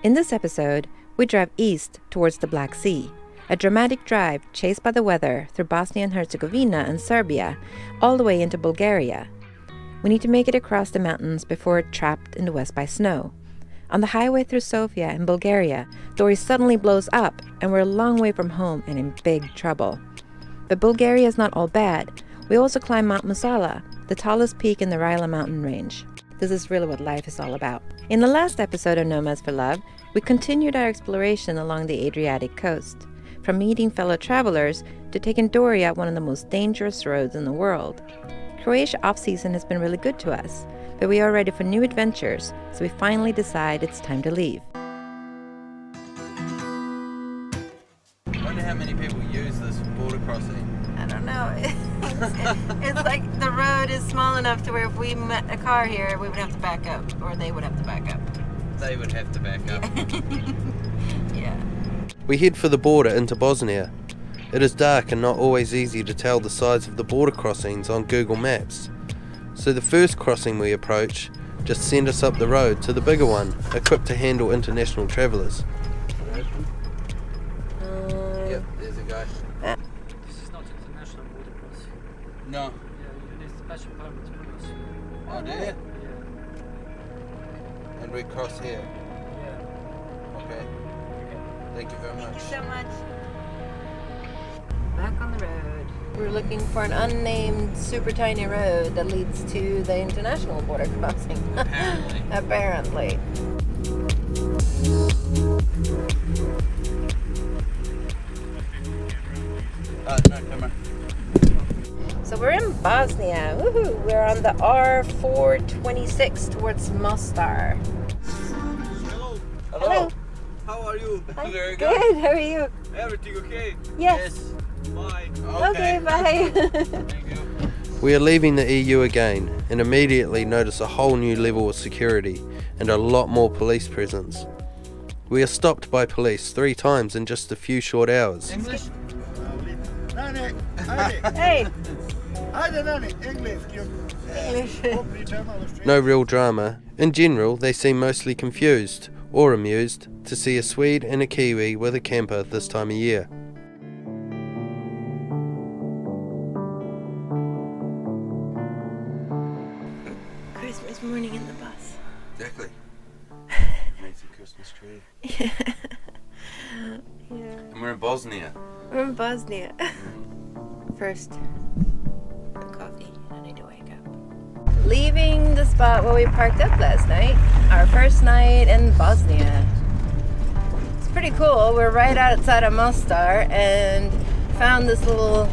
In this episode, we drive east towards the Black Sea, a dramatic drive chased by the weather through Bosnia and Herzegovina and Serbia, all the way into Bulgaria. We need to make it across the mountains before we're trapped in the west by snow. On the highway through Sofia in Bulgaria, Dory suddenly blows up and we're a long way from home and in big trouble. But Bulgaria is not all bad. We also climb Mt Musala, the tallest peak in the Rila Mountain range. This is really what life is all about. In the last episode of Nomads for Love, we continued our exploration along the Adriatic coast, from meeting fellow travelers to taking Dory out one of the most dangerous roads in the world. Croatia off-season has been really good to us, but we are ready for new adventures, so we finally decide it's time to leave. I wonder how many people use this border crossing. I don't know. It's like the road is small enough to where if we met a car here, we would have to back up, or they would have to back up. They would have to back up. Yeah. We head for the border into Bosnia. It is dark and not always easy to tell the size of the border crossings on Google Maps. So the first crossing we approach just sent us up the road to the bigger one, equipped to handle international travellers. Yep, there's a guy. This is not international border cross. No. Yeah, you need special permit to cross. Oh, do you? Yeah. And we cross here. Yeah. Okay. Thank you very much. Thank you so much. Back on the road. We're looking for an unnamed, super tiny road that leads to the international border crossing. Apparently. Apparently. No, come on. So we're in Bosnia. Woohoo! We're on the R426 towards Mostar. Hello. Hello. How are you? Hi. Very Good. How are you? Everything okay? Yes. Bye. Okay, bye. Thank you. We are leaving the EU again and immediately notice a whole new level of security and a lot more police presence. We are stopped by police 3 times in just a few short hours. English? Hey. No real drama. In general, they seem mostly confused or amused to see a Swede and a Kiwi with a camper this time of year. Christmas morning in the bus. Exactly. Makes a Christmas tree. Yeah. And we're in Bosnia. We're in Bosnia. First, coffee, and I need to wake up. Leaving the spot where we parked up last night, our first night in Bosnia. It's pretty cool. We're right outside of Mostar and found this little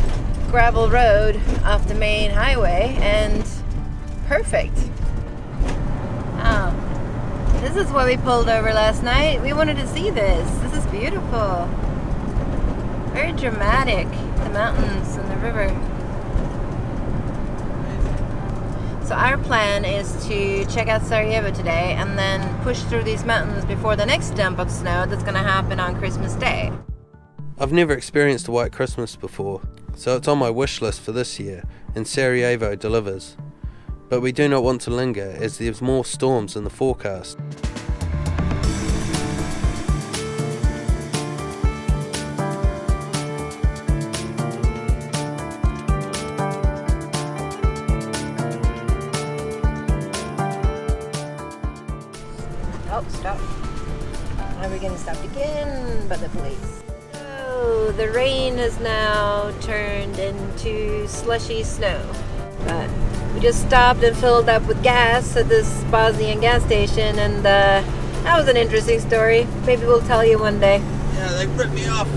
gravel road off the main highway, and perfect. Oh, this is why we pulled over last night. We wanted to see this. This is beautiful. Very dramatic, the mountains and the river. So our plan is to check out Sarajevo today and then push through these mountains before the next dump of snow that's going to happen on Christmas Day. I've never experienced a white Christmas before, so it's on my wish list for this year, and Sarajevo delivers. But we do not want to linger as there's more storms in the forecast. Oh, stop. Are we getting stopped again by the police? Oh, the rain has now turned into slushy snow. But we just stopped and filled up with gas at this Bosnian gas station, and that was an interesting story. Maybe we'll tell you one day. Yeah, they ripped me off.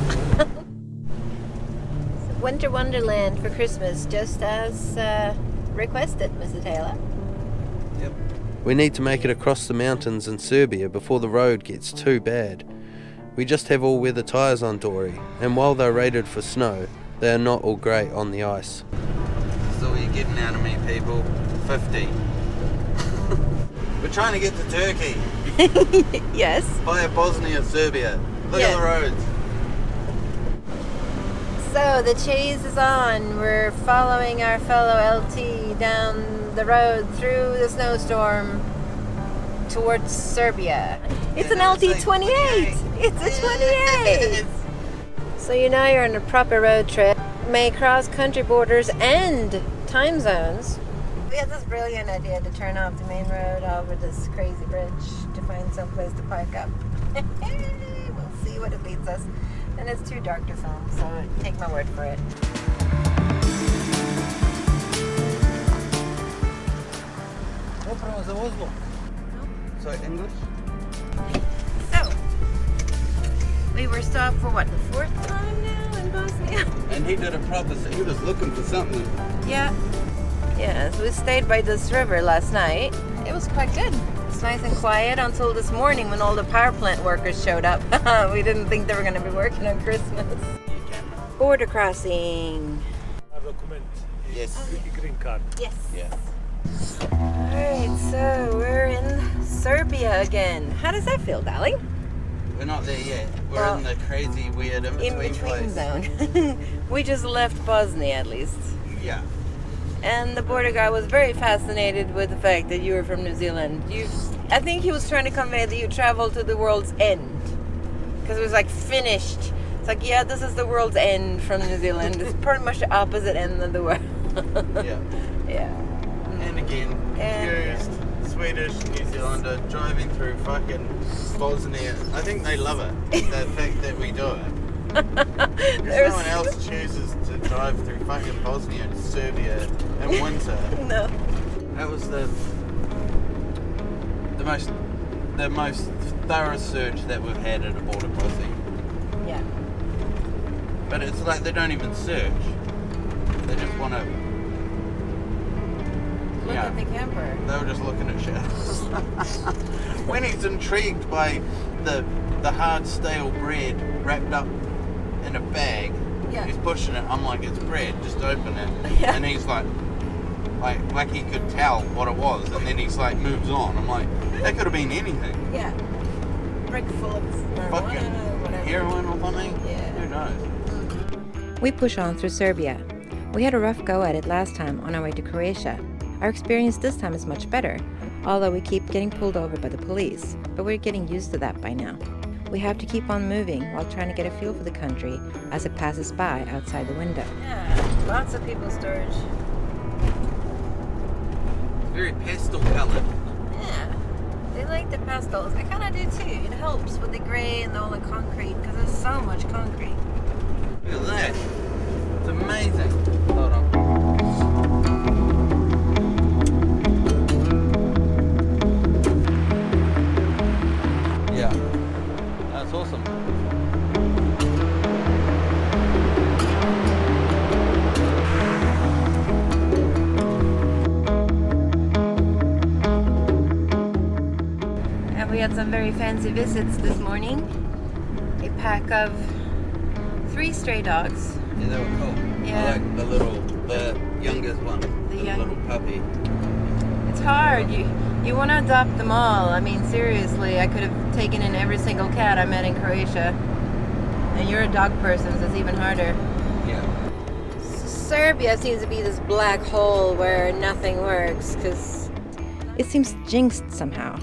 Winter Wonderland for Christmas, just as requested, Mr. Taylor. Yep. We need to make it across the mountains in Serbia before the road gets too bad. We just have all-weather tyres on Dory, and while they're rated for snow, they are not all great on the ice. So what are you getting out of me, people? 50. We're trying to get to Turkey. Yes. Via Bosnia, Serbia. Look at the roads. So the chase is on. We're following our fellow LT down the road through the snowstorm towards Serbia. It's an LT28. It's a 28. So now you're on a proper road trip. May cross country borders and time zones. We had this brilliant idea to turn off the main road over this crazy bridge to find some place to park up. We'll see what it leads us. And it's too dark to film, so take my word for it. So English? So, we were stopped for what, the 4th time now in Bosnia? And he did a proper, he was looking for something. Yeah. Yeah, so we stayed by this river last night. It was quite good. It's nice and quiet until this morning when all the power plant workers showed up. We didn't think they were going to be working on Christmas. Border crossing. Document. Yes. Green card. Yes. Yeah. Alright, so we're in Serbia again. How does that feel, darling? We're not there yet. We're Well, in the crazy, weird in-between place. zone. We just left Bosnia at least. Yeah. And the border guy was very fascinated with the fact that you were from New Zealand. I think he was trying to convey that you traveled to the world's end. Because it was like finished. It's like, yeah, this is the world's end from New Zealand. It's pretty much the opposite end of the world. Yeah. Yeah. And again, confused Swedish New Zealander driving through fucking Bosnia. I think they love it, the fact that we do it. Because no one else chooses to drive through fucking Bosnia and Serbia in winter. No. That was the most thorough search that we've had at a border crossing. Yeah. But it's like they don't even search. They just want to. Look at the camper. They were just looking at shit. When he's intrigued by the hard stale bread wrapped up in a bag, Yeah. he's pushing it. I'm like, it's bread, just open it. Yeah. And he's like he could tell what it was, and then he's like moves on. I'm like, that could have been anything. Yeah. Brick full of Fucking marijuana, whatever. heroin or something. Yeah. Who knows? We push on through Serbia. We had a rough go at it last time on our way to Croatia. Our experience this time is much better, although we keep getting pulled over by the police, but we're getting used to that by now. We have to keep on moving while trying to get a feel for the country as it passes by outside the window. Yeah, lots of people's storage. It's very pastel colored. Yeah, they like the pastels. I kind of do too. It helps with the gray and all the concrete because there's so much concrete. Look at that. It's amazing. Hold on. Yeah. That's awesome. And we had some very fancy visits this morning. A pack of 3 stray dogs. Yeah, they were cool. Yeah. I like the youngest one. The little puppy. It's hard. You want to adopt them all. I mean, seriously, I could have taken in every single cat I met in Croatia. And you're a dog person, so it's even harder. Yeah. Serbia seems to be this black hole where nothing works, because it seems jinxed somehow.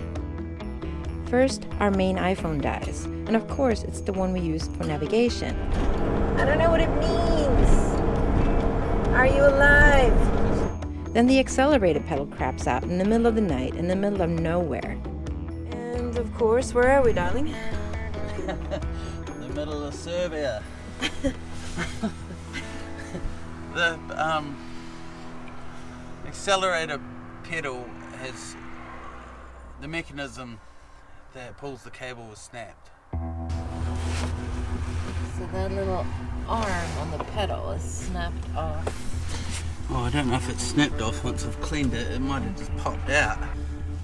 First, our main iPhone dies. And of course, it's the one we use for navigation. I don't know what it means. Are you alive? Then the accelerator pedal craps out in the middle of the night, in the middle of nowhere. And of course, where are we, darling? The middle of Serbia. The accelerator pedal has the mechanism that pulls the cable was snapped. So that little arm on the pedal is snapped off. Oh, I don't know if it's snapped off. Once I've cleaned it, it might have just popped out.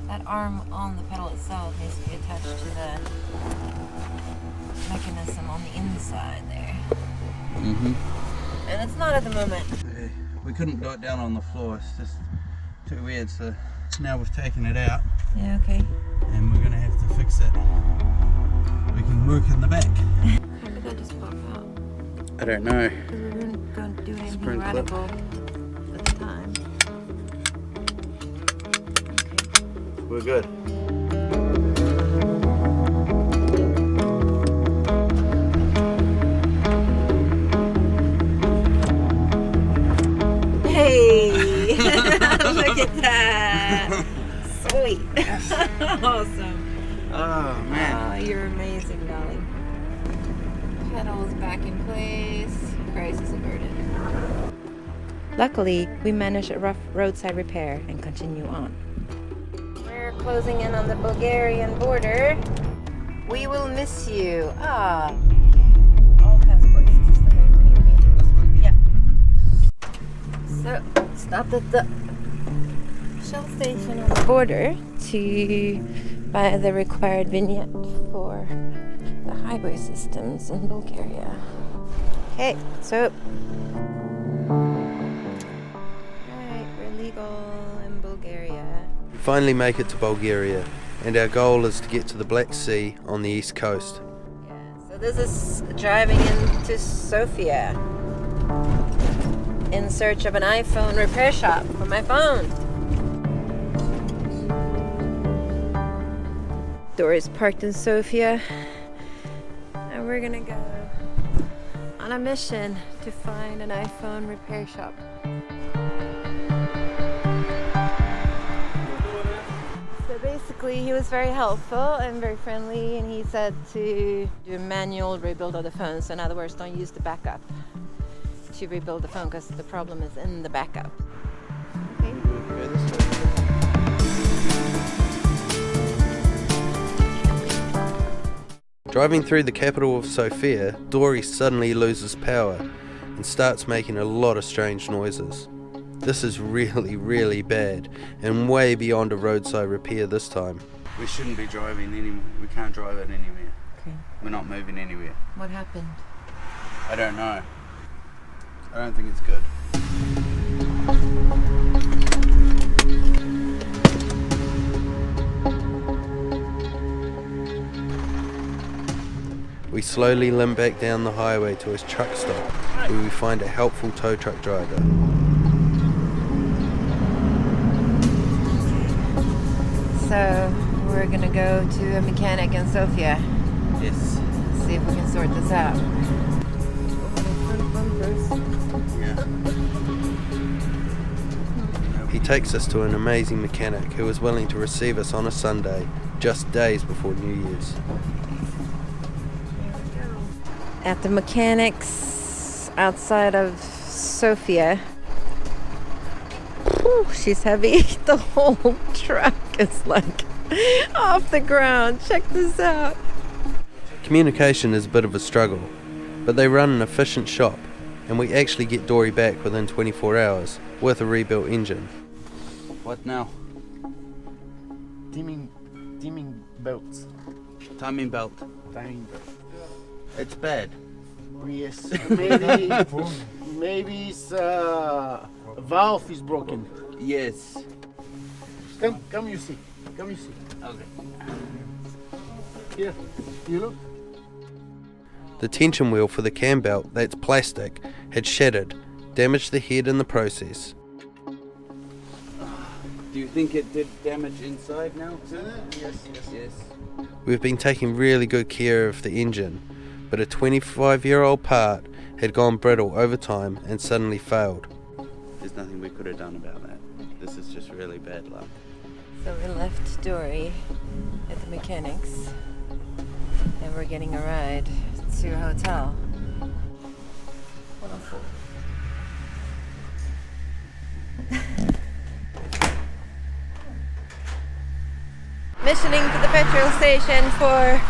That arm on the pedal itself needs to be attached to the mechanism on the inside there. Mm-hmm. And it's not at the moment. We couldn't do it down on the floor. It's just too weird. So now we've taken it out. Yeah, okay. And we're gonna have to fix it. We can work in the back. How did that just pop out? I don't know. Because we weren't going to do anything Spring clip. radical at the time. Okay. We're good. Awesome. Oh man. Oh, you're amazing, darling. Pedals back in place. Crisis averted. Luckily, we managed a rough roadside repair and continue on. We're closing in on the Bulgarian border. We will miss you. Ah. All passports. Is this the main we need to be? Yeah. So, stopped at the Shell station on the border to buy the required vignette for the highway systems in Bulgaria. Okay, so right, we're legal in Bulgaria. We finally make it to Bulgaria, and our goal is to get to the Black Sea on the east coast. Yeah, so this is driving into Sofia in search of an iPhone repair shop for my phone. Dory's parked in Sofia, and we're gonna go on a mission to find an iPhone repair shop. So basically, he was very helpful and very friendly, and he said to do a manual rebuild of the phone. So in other words, don't use the backup to rebuild the phone because the problem is in the backup. Okay. Driving through the capital of Sofia, Dory suddenly loses power and starts making a lot of strange noises. This is really, really bad and way beyond a roadside repair this time. We shouldn't be driving anymore. We can't drive it anywhere. Okay. We're not moving anywhere. What happened? I don't know. I don't think it's good. We slowly limp back down the highway to his truck stop, where we find a helpful tow truck driver. So we're gonna go to a mechanic in Sofia. Yes. See if we can sort this out. Yeah. He takes us to an amazing mechanic who is willing to receive us on a Sunday, just days before New Year's. At the mechanics outside of Sofia. Whew, she's heavy. The whole truck is like off the ground. Check this out. Communication is a bit of a struggle, but they run an efficient shop, and we actually get Dory back within 24 hours with a rebuilt engine. What now? Timing belts. Timing belt. Timing belt. It's bad. Yes. Maybe it's valve is broken. Yes. Come you see. Okay. Here. You look. The tension wheel for the cam belt, that's plastic, had shattered, damaged the head in the process. Do you think it did damage inside now? Yes. We've been taking really good care of the engine, but a 25-year-old part had gone brittle over time and suddenly failed. There's nothing we could have done about that. This is just really bad luck. So we left Dory at the mechanics, and we're getting a ride to a hotel. Missioning to the petrol station for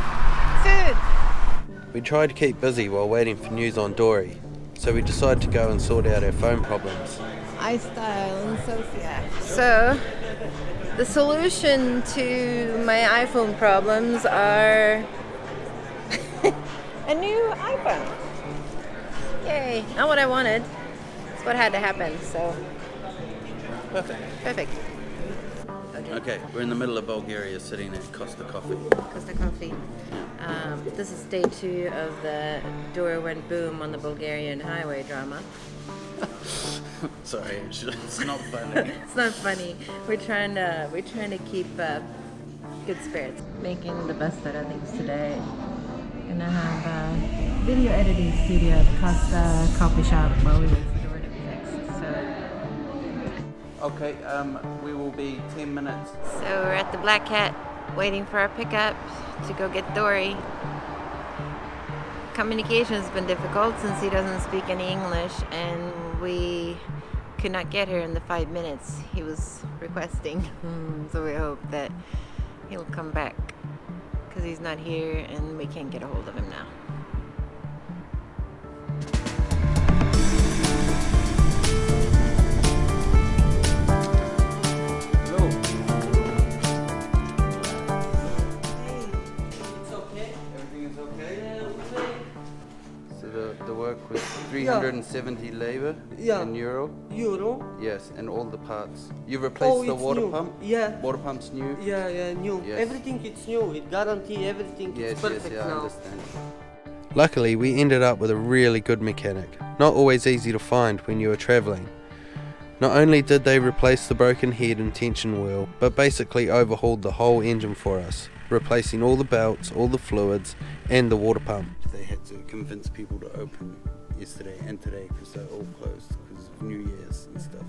food. We tried to keep busy while waiting for news on Dory, so we decided to go and sort out our phone problems. iStyle in Sofia. So, the solution to my iPhone problems are a new iPhone. Yay! Not what I wanted. It's what had to happen. So, perfect. Okay, we're in the middle of Bulgaria sitting at Costa Coffee. Costa Coffee. This is day 2 of the Dory went boom on the Bulgarian highway drama. Sorry, it's not funny. It's not funny. We're trying to keep good spirits. Making the best out of things today. Gonna have a video editing studio at Costa Coffee Shop while we wait for Dory to be fixed. So Okay, we will be 10 minutes. we're at the Black Cat waiting for our pickup to go get Dory. Communication has been difficult since he doesn't speak any English, and we could not get here in the 5 minutes he was requesting. So we hope that he'll come back, because he's not here and we can't get a hold of him now. Everything is okay? So the work was 370 labor in euro? Euro? Yes, and all the parts. You replaced the it's water new. pump? Yeah. Water pump's new? Yeah, new. Yes. Everything is new. It guarantee everything is perfect I now. understand. Luckily, we ended up with a really good mechanic. Not always easy to find when you are travelling. Not only did they replace the broken head and tension wheel, but basically overhauled the whole engine for us, replacing all the belts, all the fluids, and the water pump. They had to convince people to open yesterday and today because they're all closed because of New Year's and stuff.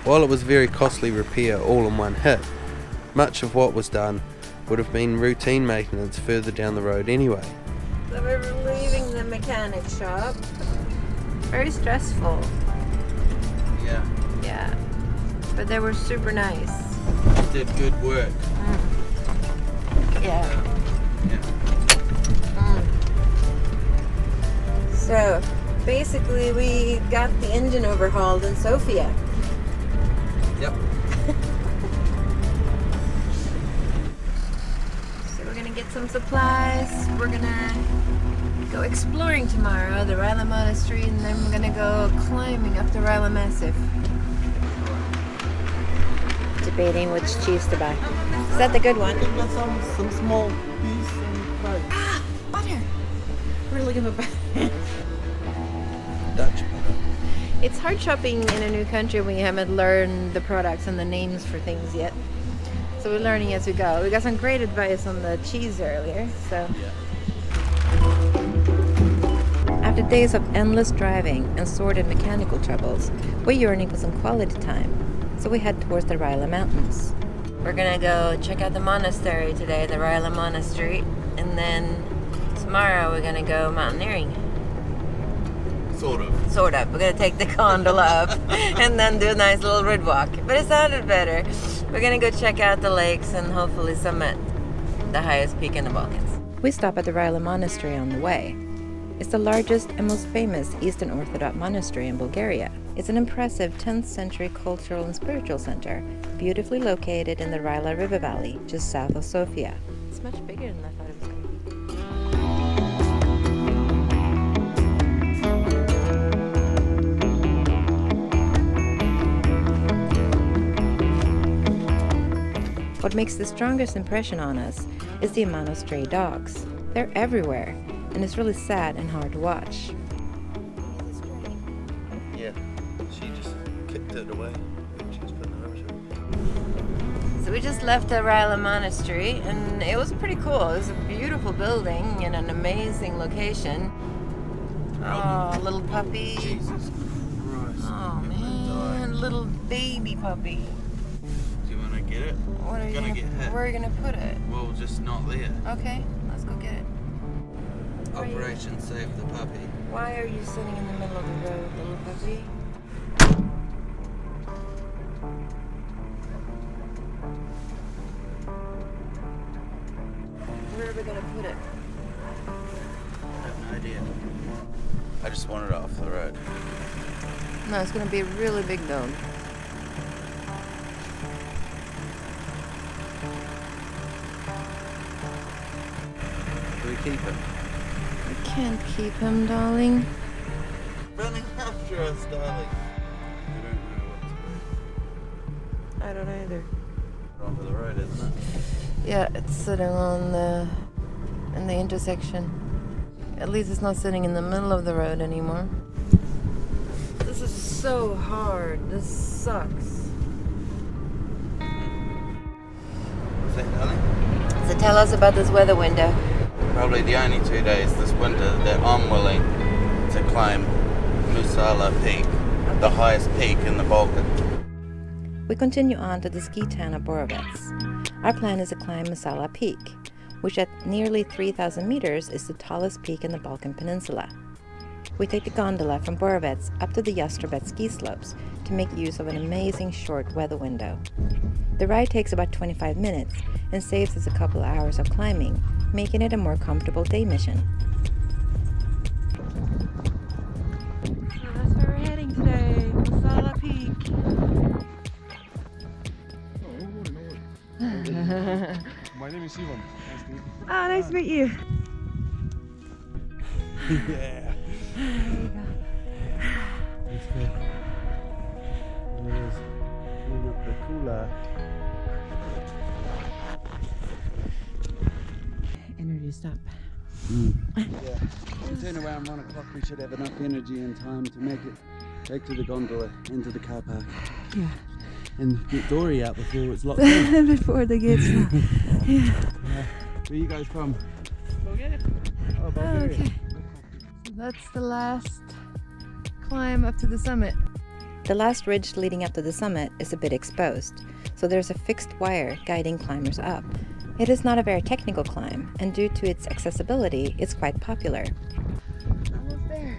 While it was a very costly repair all in one hit, much of what was done would have been routine maintenance further down the road anyway. So we were leaving the mechanic shop. Very stressful. Yeah, Yeah. But they were super nice. did good work. Yeah. Yeah. So basically we got the engine overhauled in Sofia. Yep. So we're gonna get some supplies. We're gonna go exploring tomorrow, the Rila Monastery, and then we're gonna go climbing up the Rila Massif. Debating which cheese to buy. Is that the good one? I got some small piece and fry. Ah, butter. We're looking for butter. Dutch butter. It's hard shopping in a new country when you haven't learned the products and the names for things yet. So we're learning as we go. We got some great advice on the cheese earlier, so. After days of endless driving and sorted mechanical troubles, we're yearning for some quality time. So we head towards the Rila Mountains. We're gonna go check out the monastery today, the Rila Monastery, and then tomorrow we're gonna go mountaineering. Sort of. Sort of. We're gonna take the gondola up and then do a nice little road walk. But it sounded better. We're gonna go check out the lakes and hopefully summit the highest peak in the Balkans. We stop at the Rila Monastery on the way. It's the largest and most famous Eastern Orthodox monastery in Bulgaria. It's an impressive 10th century cultural and spiritual center, beautifully located in the Rila River Valley, just south of Sofia. It's much bigger than I thought it was going to be. What makes the strongest impression on us is the amount of stray dogs. They're everywhere, and it's really sad and hard to watch. Yeah, she just kicked it away when she was putting it over to her. So we just left the Rila Monastery, and it was pretty cool. It was a beautiful building in an amazing location. Oh, little puppy. Jesus Christ. Oh man, little baby puppy. Do you want to get it? What are you Gonna get hit. Where are you gonna put it? Well, just not there. Okay, let's go get it. Operation Save the Puppy. Why are you sitting in the middle of the road, little puppy? Where are we gonna put it? I have no idea. I just want it off the road. No, it's gonna be a really big dog. Do we keep it? We can't keep him, darling. Running after us, darling. We don't know what to do. I don't either. Onto the road, isn't it? Yeah, it's sitting on in the intersection. At least it's not sitting in the middle of the road anymore. This is so hard. This sucks. What's that, darling? So tell us about this weather window. Probably the only 2 days this winter that I'm willing to climb Musala Peak, the highest peak in the Balkans. We continue on to the ski town of Borovets. Our plan is to climb Musala Peak, which at nearly 3,000 meters is the tallest peak in the Balkan Peninsula. We take the gondola from Borovets up to the Jastrobet ski slopes to make use of an amazing short weather window. The ride takes about 25 minutes and saves us a couple hours of climbing, making it a more comfortable day mission. So that's where we're heading today, Musala Peak. My name is Ivan. Nice to meet you. Oh, nice to meet you. Yeah. There you go. It's good. There is. Clean up the cooler. Energy stop. Yeah. We turn around 1 o'clock, we should have enough energy and time to make it back to the gondola, into the car park. Yeah. And get Dory out before it's locked in. Before the gates. Yeah. Where are you guys from? Bulgaria. Oh, Bulgaria. Okay. So that's the last climb up to the summit. The last ridge leading up to the summit is a bit exposed, so there's a fixed wire guiding climbers up. It is not a very technical climb, and due to its accessibility, it's quite popular. Almost there.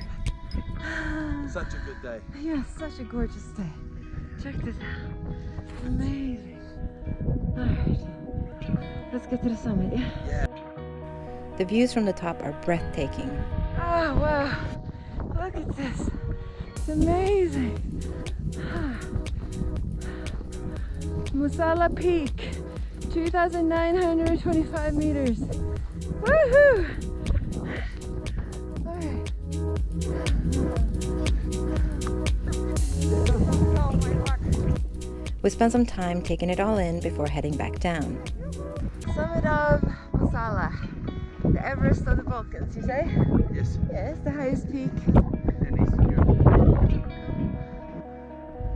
Such a good day. Yeah, such a gorgeous day. Check this out. Amazing. Alright. Let's get to the summit, yeah? Yeah. The views from the top are breathtaking. Oh, wow. Look at this. It's amazing. Musala Peak, 2,925 meters. Woohoo! Alright. We spent some time taking it all in before heading back down. Summit of Musala, the Everest of the Balkans, you say? Yes. Yes, the highest peak. In Eastern Europe.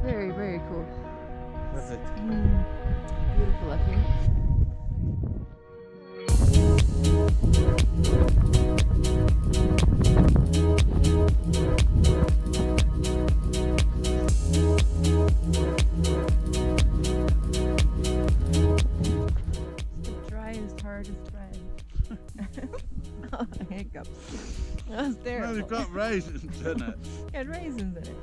Very, very cool. Perfect. Beautiful up here. Oh, hiccups. That was terrible. No, we've got raisins in it. It had raisins in it.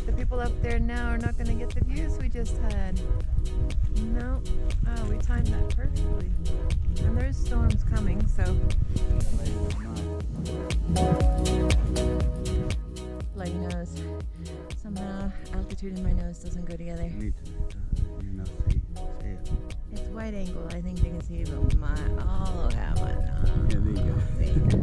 The people up there now are not going to get the views we just had. No. Oh, we timed that perfectly. And there's storms coming, so. Bloody nose. Somehow altitude in my nose doesn't go together. Need to, see it. It's wide angle. I think they can see, but my oh, that one. Yeah, there you go. There you go.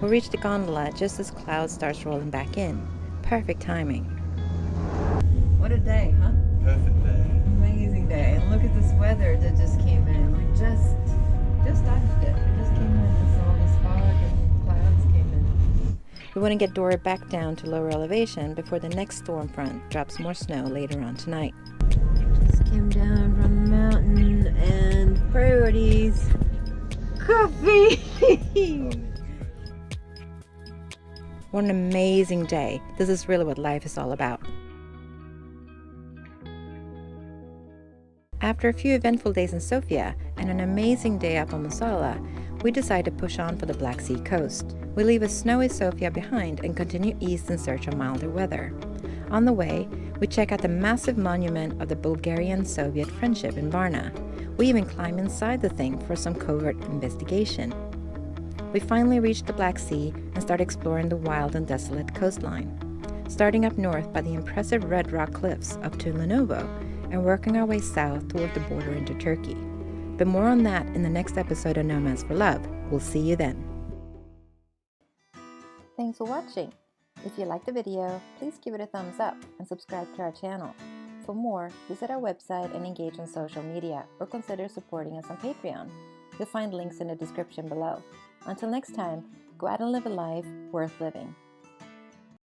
We reach the gondola just as cloud starts rolling back in. Perfect timing. What a day, huh? Perfect day. Amazing day. And look at this weather that just came in. We just dodged it. We just came in and saw this fog and clouds came in. We want to get Dory back down to lower elevation before the next storm front drops more snow later on tonight. Just came down from the mountain and priorities. Coffee! What an amazing day. This is really what life is all about. After a few eventful days in Sofia and an amazing day up on Musala, we decide to push on for the Black Sea coast. We leave a snowy Sofia behind and continue east in search of milder weather. On the way, we check out the massive monument of the Bulgarian-Soviet friendship in Varna. We even climb inside the thing for some covert investigation. We finally reach the Black Sea and start exploring the wild and desolate coastline, starting up north by the impressive red rock cliffs up to Lenovo and working our way south toward the border into Turkey. But more on that in the next episode of Nomads for Love. We'll see you then. Thanks for watching. If you liked the video, please give it a thumbs up and subscribe to our channel. For more, visit our website and engage on social media or consider supporting us on Patreon. You'll find links in the description below. Until next time, go out and live a life worth living.